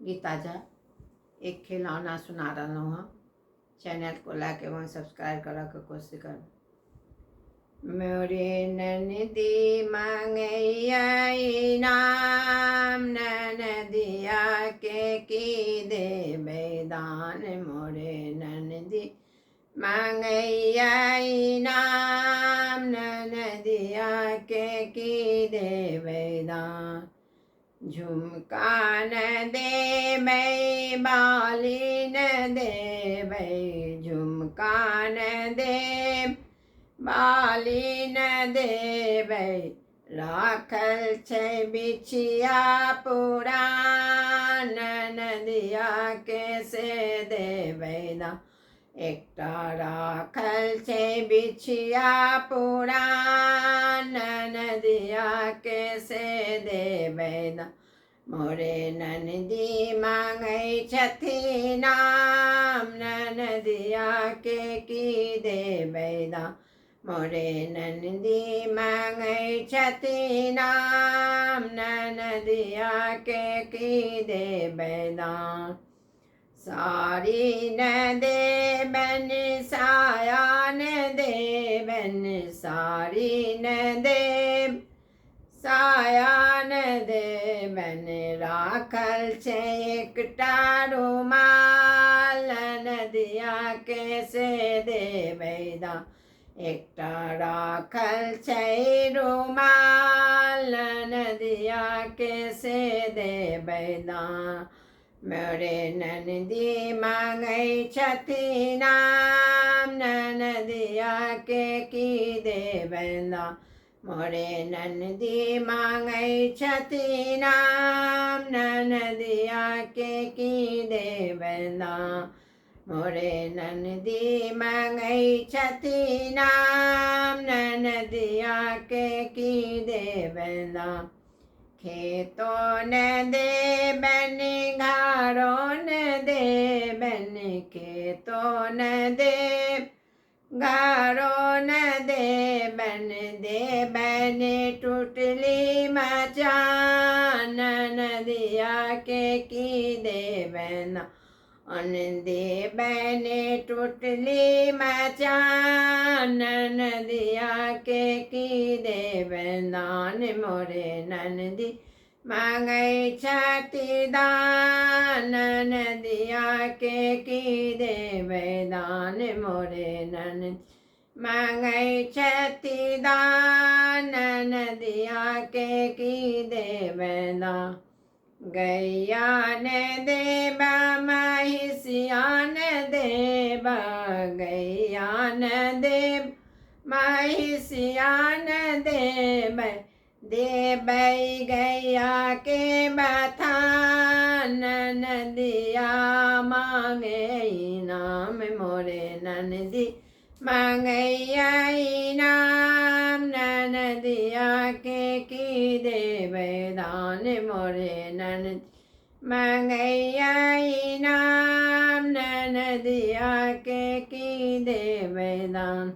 गीता जा एक खिलौना सुना रहा हूँ। चैनल को लाइक एवं सब्सक्राइब करा के कोशिश कर। मोरे ननदी मंगैया नाम ननदिया के की देबै दान। मोरे ननदी मंगैया नाम ननदिया के की देबै दान। झुमका न देबै बाली न देबै, झुमका न देब बाली न देबै। राखल छै बिछिया पुरान ननदिया के से देबै दान। एकटा राखल छै बिछिया पुरान ननदिया के से देबै दान। मोरे ननदी मांगै छथिन नाम ननदिया के की देबै दान। मोरे ननदी मांगै छथिन नाम ननदिया के की देबै दान। साड़ी न देबन साया न देबन, साड़ी न देब साया न देबन। राखल छै एकटा रुमाल ननदिया के से देबै दान। एकटा राखल छै रुमाल ननदिया के से देबै दान। मोरे ननदी मांगै छथिन नाम ननदिया के की देबै दान। मोरे ननदी मांगै छथिन नाम ननदिया के की देबै दान। मोरे ननदी मांगै छथिन नाम ननदिया के की देबै दान। खेतो न देबन घरो न देबन, खेतो न देब घरो न देबन। देबन टुटली मचान ननदिया के की देबै दान। अन देबन टुटली मचान ननदिया के की देबै दान। मोरे ननदी मांगै छथि दान ननदिया के की देबै दान। मोरे ननदी मांगै छथि दान ननदिया के की देबै दान। गैया न देब महिषिया न देब, गैया न देब महिषिया न देबै। देबै गैया के बथान ननदिया मांगे नाम। मोरे ननदी मांगैया नाम ननदिया के की देबै दान। मोरे ननदी मांगैया नाम ननदिया के की देबै दान।